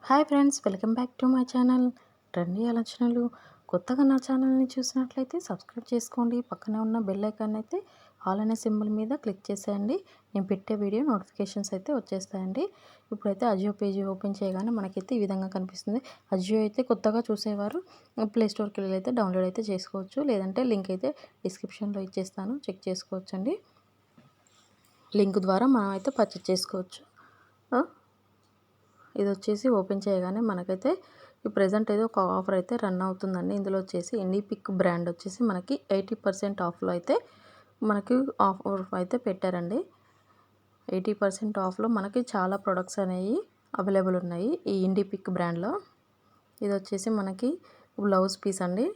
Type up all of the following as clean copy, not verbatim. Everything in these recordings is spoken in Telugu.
Hi friends, welcome back to my channel trendy ఆలోచనలు. కొత్తగా నా ఛానల్ని చూసినట్లయితే సబ్స్క్రైబ్ చేసుకోండి. పక్కనే ఉన్న బెల్ ఐకాన్ అయితే ఆల్ అనే సింబల్ మీద క్లిక్ చేసేయండి. నేను పెట్టే వీడియో నోటిఫికేషన్స్ అయితే వచ్చేస్తాయండి. ఇప్పుడైతే అజియో పేజీ ఓపెన్ చేయగానే మనకైతే ఈ విధంగా కనిపిస్తుంది. అజియో అయితే కొత్తగా చూసేవారు ప్లే స్టోర్కి వెళ్ళి అయితే డౌన్లోడ్ అయితే చేసుకోవచ్చు, లేదంటే లింక్ అయితే డిస్క్రిప్షన్లో ఇచ్చేస్తాను, చెక్ చేసుకోవచ్చండి. లింక్ ద్వారా మనం అయితే పర్చేస్ చేసుకోవచ్చు. ఇది వచ్చేసి ఓపెన్ చేయగానే మనకైతే ప్రెజెంట్ అయితే ఒక ఆఫర్ అయితే రన్ అవుతుందండి. ఇందులో వచ్చేసి ఇండి పిక్ బ్రాండ్ వచ్చేసి మనకి 80% ఆఫ్లో అయితే మనకి ఆఫర్ అయితే పెట్టారండి. 80% ఆఫ్లో మనకి చాలా ప్రొడక్ట్స్ అనేవి అవైలబుల్ ఉన్నాయి ఈ ఇండి పిక్ బ్రాండ్లో. ఇది వచ్చేసి మనకి బ్లౌజ్ పీస్ అండి.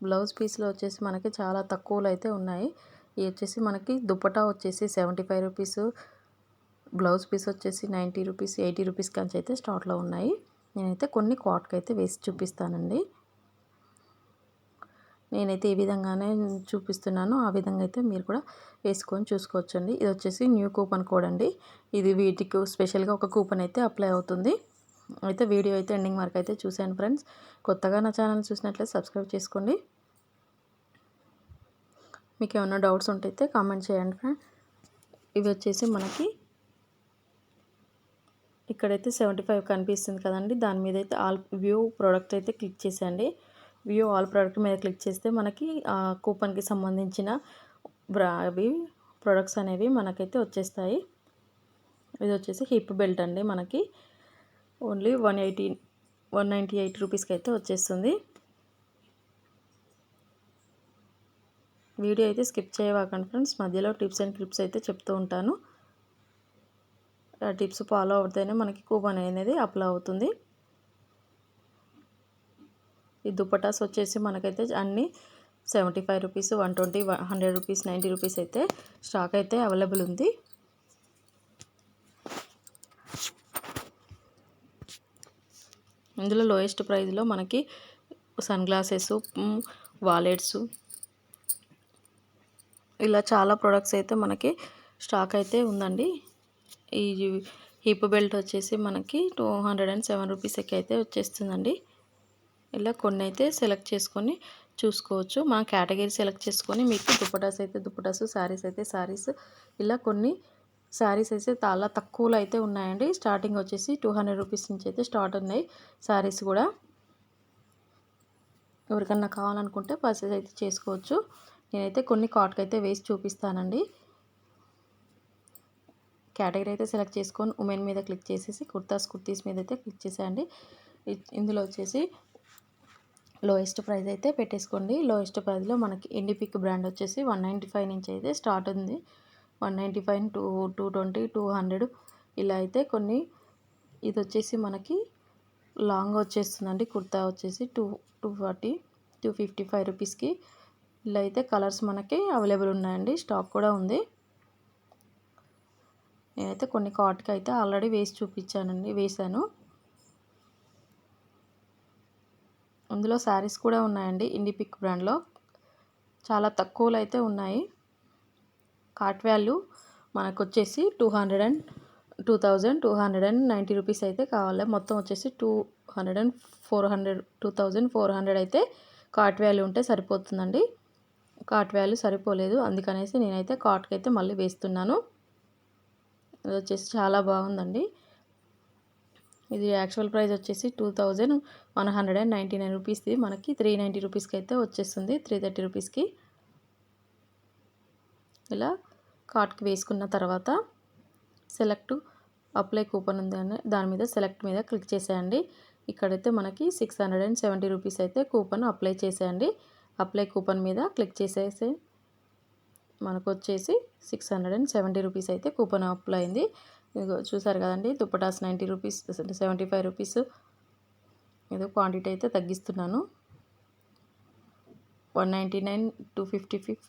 బ్లౌజ్ పీస్లో వచ్చేసి మనకి చాలా తక్కువలో అయితే ఉన్నాయి. ఇది వచ్చేసి మనకి దుపట్టా వచ్చేసి 75 రూపీస్, బ్లౌజ్ పీస్ వచ్చేసి 90 రూపీస్, 80 రూపీస్ కంచి అయితే స్టార్ట్లో ఉన్నాయి. నేనైతే కొన్ని కాట్కి అయితే వేసి చూపిస్తానండి. నేనైతే ఈ విధంగానే చూపిస్తున్నాను, ఆ విధంగా అయితే మీరు కూడా వేసుకొని చూసుకోవచ్చండి. ఇది వచ్చేసి న్యూ కూపన్ కోడ్ అండి. ఇది వీటికి స్పెషల్గా ఒక కూపన్ అయితే అప్లై అవుతుంది. అయితే వీడియో అయితే ఎండింగ్ వరకు అయితే చూశాను ఫ్రెండ్స్. కొత్తగా నా ఛానల్ చూసినట్లయితే సబ్స్క్రైబ్ చేసుకోండి. మీకు ఏమైనా డౌట్స్ ఉంటే అయితే కామెంట్ చేయండి ఫ్రెండ్. ఇవి వచ్చేసి మనకి ఇక్కడైతే 75 కనిపిస్తుంది కదండి, దాని మీద అయితే ఆల్ వ్యూ ప్రోడక్ట్ అయితే క్లిక్ చేసేయండి. వ్యూ ఆల్ ప్రోడక్ట్ మీద క్లిక్ చేస్తే మనకి ఆ కూపన్కి సంబంధించిన అవి ప్రొడక్ట్స్ అనేవి మనకైతే వచ్చేస్తాయి. ఇది వచ్చేసి హిప్ బెల్ట్ అండి. మనకి ఓన్లీ 198 రూపీస్కి అయితే వచ్చేస్తుంది. వీడియో అయితే స్కిప్ చేయవాకండి ఫ్రెండ్స్, మధ్యలో టిప్స్ అండ్ ట్రిప్స్ అయితే చెప్తూ ఉంటాను. ఆ టిప్స్ ఫాలో అవుతేనే మనకి కూపన్ అనేది అప్లై అవుతుంది. ఈ దుపటాస్ వచ్చేసి మనకైతే అన్నీ 75 రూపీస్, 120, 100 రూపీస్, 90 రూపీస్ అయితే స్టాక్ అయితే అవైలబుల్ ఉంది. ఇందులో లోయెస్ట్ ప్రైస్లో మనకి సన్ గ్లాసెస్, వాలెట్స్, ఇలా చాలా ప్రొడక్ట్స్ అయితే మనకి స్టాక్ అయితే ఉందండి. ఈ హిప్ బెల్ట్ వచ్చేసి మనకి 207 రూపీస్కి అయితే వచ్చేస్తుందండి. ఇలా కొన్ని అయితే సెలెక్ట్ చేసుకొని చూసుకోవచ్చు. మా కేటగిరీ సెలెక్ట్ చేసుకొని మీకు దుపటాస్ అయితే దుపటాస్, శారీస్ అయితే శారీస్, ఇలా కొన్ని శారీస్ అయితే చాలా తక్కువలో అయితే ఉన్నాయండి. స్టార్టింగ్ వచ్చేసి 200 రూపీస్ నుంచి అయితే స్టార్ట్ ఉన్నాయి శారీస్ కూడా. ఎవరికన్నా కావాలనుకుంటే పర్చేస్ అయితే చేసుకోవచ్చు. నేనైతే కొన్ని కార్ట్కి అయితే వేసి చూపిస్తానండి. కేటగిరీ అయితే సెలెక్ట్ చేసుకొని ఉమెన్ మీద క్లిక్ చేసేసి కుర్తీస్ మీద అయితే క్లిక్ చేసేయండి. ఇందులో వచ్చేసి లోయెస్ట్ ప్రైస్ అయితే పెట్టేసుకోండి. లోయెస్ట్ ప్రైస్లో మనకి ఇండి పిక్ బ్రాండ్ వచ్చేసి 195 నుంచి అయితే స్టార్ట్ ఉంది. 195, 220, 200 ఇలా అయితే కొన్ని. ఇది వచ్చేసి మనకి లాంగ్ వచ్చేస్తుందండి. కుర్తా వచ్చేసి 240, 255 రూపీస్కి. ఇలా అయితే కలర్స్ మనకి అవైలబుల్ ఉన్నాయండి, స్టాక్ కూడా ఉంది. నేనైతే కొన్ని కార్ట్కి అయితే ఆల్రెడీ వేసాను. అందులో శారీస్ కూడా ఉన్నాయండి. ఇండి పిక్ బ్రాండ్లో చాలా తక్కువలో అయితే ఉన్నాయి. కార్ట్ వాల్యూ మనకు వచ్చేసి 2290 రూపీస్ అయితే కావాలి. మొత్తం వచ్చేసి 2400 అయితే కార్ట్ వాల్యూ ఉంటే సరిపోతుందండి. కార్ట్ వాల్యూ సరిపోలేదు, అందుకనేసి నేనైతే కార్ట్కి అయితే మళ్ళీ వేస్తున్నాను. ఇది వచ్చేసి చాలా బాగుందండి. ఇది యాక్చువల్ ప్రైస్ వచ్చేసి 2199 రూపీస్ది మనకి 390 రూపీస్కి అయితే వచ్చేస్తుంది, 330 రూపీస్కి. ఇలా కార్ట్కి వేసుకున్న తర్వాత సెలెక్ట్ అప్లై కూపన్ ఉందని దాని మీద సెలెక్ట్ మీద క్లిక్ చేసేయండి. ఇక్కడైతే మనకి 670 రూపీస్ అయితే కూపన్ అప్లై చేసేయండి. అప్లై కూపన్ మీద క్లిక్ చేసేసి మనకు వచ్చేసి 670 రూపీస్ అయితే కూపన్ అప్లై అయింది. ఇదిగో చూసారు కదండి, దుపటాస్ 90 రూపీస్, 75 రూపీస్. ఏదో క్వాంటిటీ అయితే తగ్గిస్తున్నాను. 199, 255,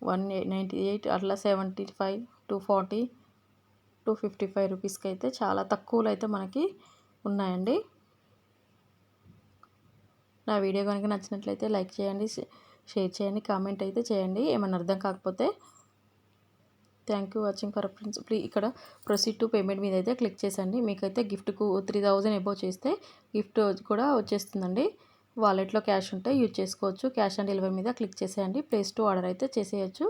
198 అట్లా 75, 240, 255 రూపీస్కి అయితే చాలా తక్కువలో అయితే మనకి ఉన్నాయండి. నా వీడియో కనుక నచ్చినట్లయితే లైక్ చేయండి, షేర్ చేయండి, కామెంట్ అయితే చేయండి ఏమైనా అర్థం కాకపోతే. Thank you watching for friends. ఇక్కడ ప్రొసీడ్ టు పేమెంట్ మీద అయితే క్లిక్ చేసండి. మీకైతే గిఫ్ట్కు 3000 అబోవ్ చేస్తే గిఫ్ట్ కూడా వచ్చేస్తుందండి. వాలెట్లో క్యాష్ ఉంటే యూజ్ చేసుకోవచ్చు. క్యాష్ ఆన్ డెలివరీ మీద క్లిక్ చేసేయండి. ప్లేస్ టు ఆర్డర్ అయితే చేసేయచ్చు.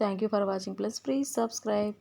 Thank you for watching. Please subscribe.